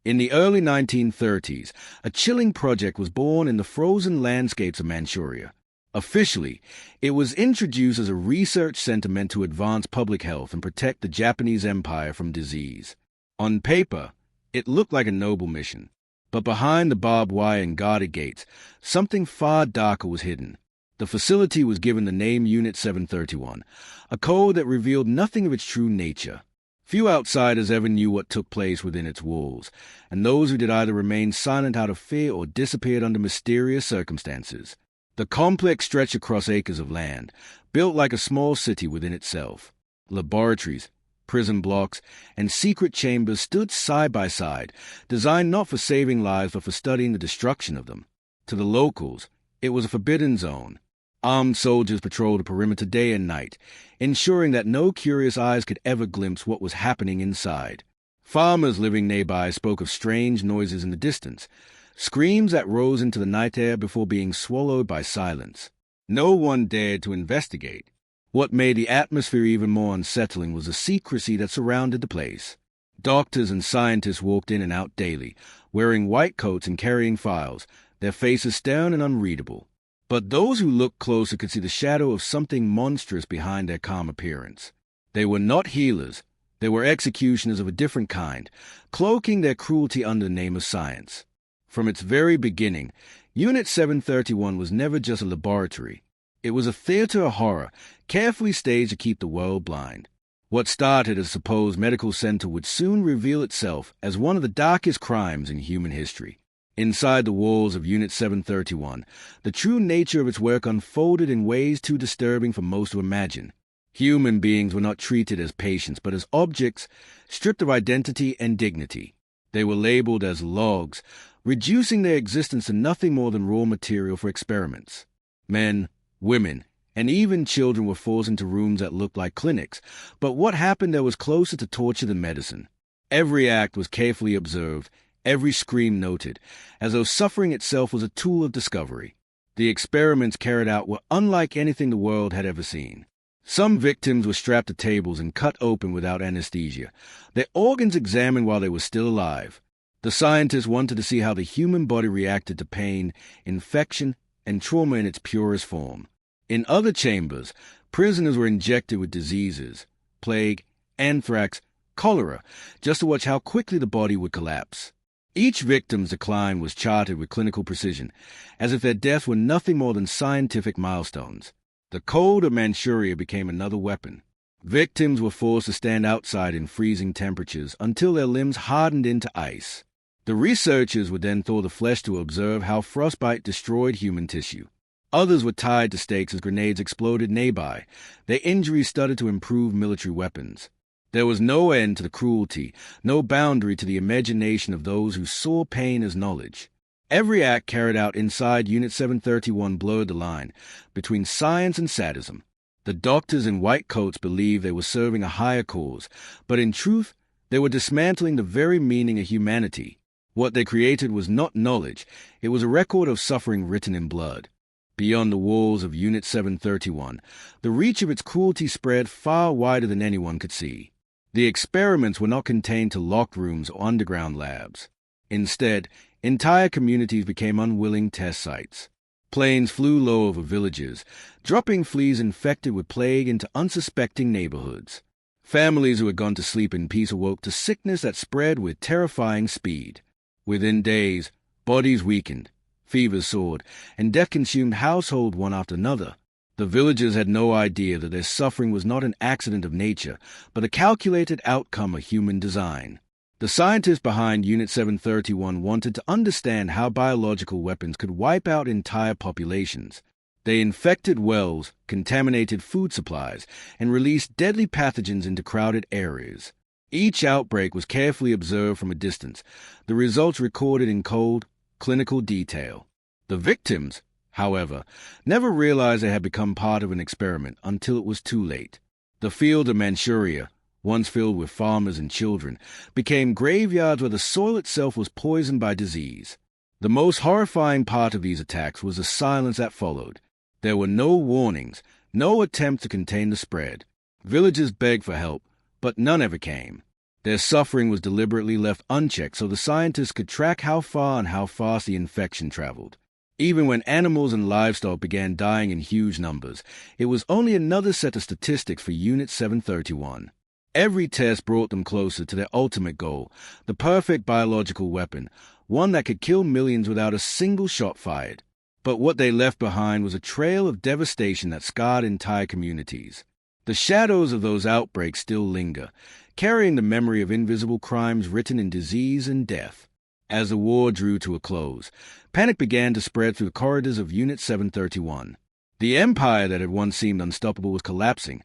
In the early 1930s, a chilling project was born in the frozen landscapes of Manchuria. Officially, it was introduced as a research center meant to advance public health and protect the Japanese Empire from disease. On paper, it looked like a noble mission, but behind the barbed wire and guarded gates, something far darker was hidden. The facility was given the name Unit 731, a code that revealed nothing of its true nature. Few outsiders ever knew what took place within its walls, and those who did either remained silent out of fear or disappeared under mysterious circumstances. The complex stretched across acres of land, built like a small city within itself. Laboratories, prison blocks, and secret chambers stood side by side, designed not for saving lives but for studying the destruction of them. To the locals, it was a forbidden zone. Armed soldiers patrolled the perimeter day and night, ensuring that no curious eyes could ever glimpse what was happening inside. Farmers living nearby spoke of strange noises in the distance, screams that rose into the night air before being swallowed by silence. No one dared to investigate. What made the atmosphere even more unsettling was the secrecy that surrounded the place. Doctors and scientists walked in and out daily, wearing white coats and carrying files, their faces stern and unreadable. But those who looked closer could see the shadow of something monstrous behind their calm appearance. They were not healers. They were executioners of a different kind, cloaking their cruelty under the name of science. From its very beginning, Unit 731 was never just a laboratory. It was a theater of horror, carefully staged to keep the world blind. What started as a supposed medical center would soon reveal itself as one of the darkest crimes in human history. Inside the walls of Unit 731, the true nature of its work unfolded in ways too disturbing for most to imagine. Human beings were not treated as patients, but as objects, stripped of identity and dignity. They were labeled as logs, reducing their existence to nothing more than raw material for experiments. Men, women, and even children were forced into rooms that looked like clinics, but what happened there was closer to torture than medicine. Every act was carefully observed, every scream noted, as though suffering itself was a tool of discovery. The experiments carried out were unlike anything the world had ever seen. Some victims were strapped to tables and cut open without anesthesia, their organs examined while they were still alive. The scientists wanted to see how the human body reacted to pain, infection, and trauma in its purest form. In other chambers, prisoners were injected with diseases, plague, anthrax, cholera, just to watch how quickly the body would collapse. Each victim's decline was charted with clinical precision, as if their deaths were nothing more than scientific milestones. The cold of Manchuria became another weapon. Victims were forced to stand outside in freezing temperatures until their limbs hardened into ice. The researchers would then thaw the flesh to observe how frostbite destroyed human tissue. Others were tied to stakes as grenades exploded nearby, their injuries studied to improve military weapons. There was no end to the cruelty, no boundary to the imagination of those who saw pain as knowledge. Every act carried out inside Unit 731 blurred the line between science and sadism. The doctors in white coats believed they were serving a higher cause, but in truth, they were dismantling the very meaning of humanity. What they created was not knowledge, it was a record of suffering written in blood. Beyond the walls of Unit 731, the reach of its cruelty spread far wider than anyone could see. The experiments were not contained to locked rooms or underground labs. Instead, entire communities became unwilling test sites. Planes flew low over villages, dropping fleas infected with plague into unsuspecting neighborhoods. Families who had gone to sleep in peace awoke to sickness that spread with terrifying speed. Within days, bodies weakened, fevers soared, and death consumed households one after another. The villagers had no idea that their suffering was not an accident of nature, but a calculated outcome of human design. The scientists behind Unit 731 wanted to understand how biological weapons could wipe out entire populations. They infected wells, contaminated food supplies, and released deadly pathogens into crowded areas. Each outbreak was carefully observed from a distance, the results recorded in cold, clinical detail. The victims, however, never realized they had become part of an experiment until it was too late. The field of Manchuria, once filled with farmers and children, became graveyards where the soil itself was poisoned by disease. The most horrifying part of these attacks was the silence that followed. There were no warnings, no attempt to contain the spread. Villagers begged for help, but none ever came. Their suffering was deliberately left unchecked so the scientists could track how far and how fast the infection traveled. Even when animals and livestock began dying in huge numbers, it was only another set of statistics for Unit 731. Every test brought them closer to their ultimate goal, the perfect biological weapon, one that could kill millions without a single shot fired. But what they left behind was a trail of devastation that scarred entire communities. The shadows of those outbreaks still linger, carrying the memory of invisible crimes written in disease and death. As the war drew to a close, panic began to spread through the corridors of Unit 731. The empire that had once seemed unstoppable was collapsing,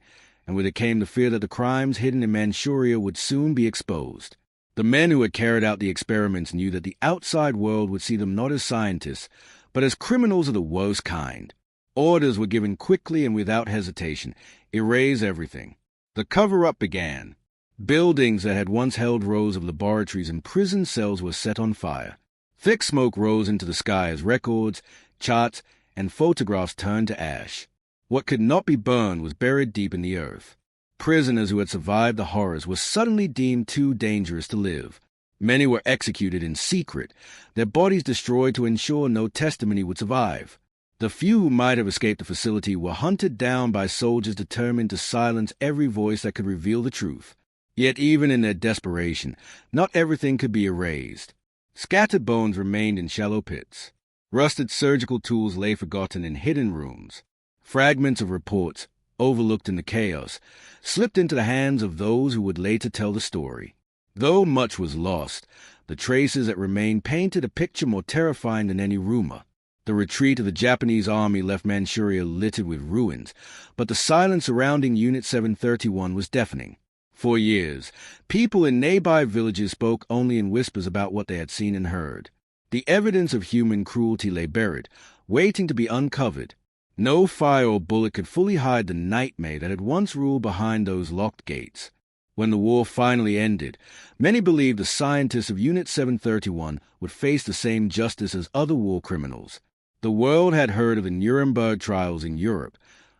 and with it came the fear that the crimes hidden in Manchuria would soon be exposed. The men who had carried out the experiments knew that the outside world would see them not as scientists, but as criminals of the worst kind. Orders were given quickly and without hesitation. Erase everything. The cover-up began. Buildings that had once held rows of laboratories and prison cells were set on fire. Thick smoke rose into the sky as records, charts, and photographs turned to ash. What could not be burned was buried deep in the earth. Prisoners who had survived the horrors were suddenly deemed too dangerous to live. Many were executed in secret, their bodies destroyed to ensure no testimony would survive. The few who might have escaped the facility were hunted down by soldiers determined to silence every voice that could reveal the truth. Yet even in their desperation, not everything could be erased. Scattered bones remained in shallow pits. Rusted surgical tools lay forgotten in hidden rooms. Fragments of reports, overlooked in the chaos, slipped into the hands of those who would later tell the story. Though much was lost, the traces that remained painted a picture more terrifying than any rumor. The retreat of the Japanese army left Manchuria littered with ruins, but the silence surrounding Unit 731 was deafening. For years, people in nearby villages spoke only in whispers about what they had seen and heard. The evidence of human cruelty lay buried, waiting to be uncovered. No fire or bullet could fully hide the nightmare that had once ruled behind those locked gates. When the war finally ended, many believed the scientists of Unit 731 would face the same justice as other war criminals. The world had heard of the Nuremberg trials in Europe,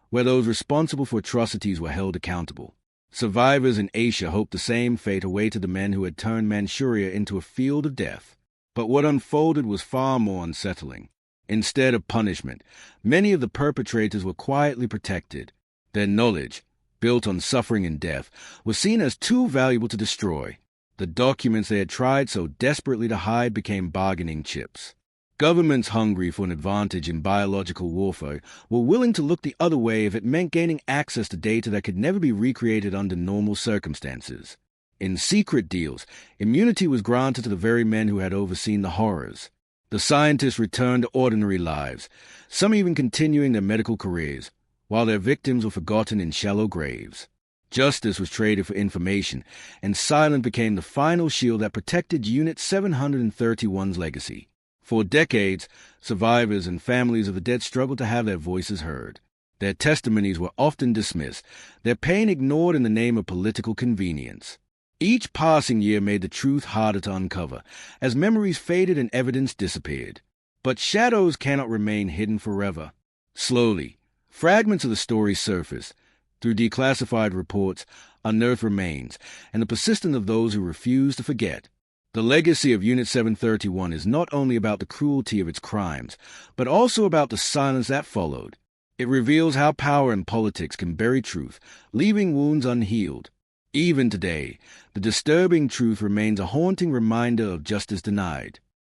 where those responsible for atrocities were held accountable. Survivors in Asia hoped the same fate awaited the men who had turned Manchuria into a field of death. But what unfolded was far more unsettling. Instead of punishment, many of the perpetrators were quietly protected. Their knowledge, built on suffering and death, was seen as too valuable to destroy. The documents they had tried so desperately to hide became bargaining chips. Governments hungry for an advantage in biological warfare were willing to look the other way if it meant gaining access to data that could never be recreated under normal circumstances. In secret deals, immunity was granted to the very men who had overseen the horrors. The scientists returned to ordinary lives, some even continuing their medical careers, while their victims were forgotten in shallow graves. Justice was traded for information, and silence became the final shield that protected Unit 731's legacy. For decades, survivors and families of the dead struggled to have their voices heard. Their testimonies were often dismissed, their pain ignored in the name of political convenience. Each passing year made the truth harder to uncover, as memories faded and evidence disappeared. But shadows cannot remain hidden forever. Slowly, fragments of the story surfaced. Through declassified reports, unearthed remains, and the persistence of those who refuse to forget. The legacy of Unit 731 is not only about the cruelty of its crimes, but also about the silence that followed. It reveals how power and politics can bury truth, leaving wounds unhealed. Even today, the disturbing truth remains a haunting reminder of justice denied.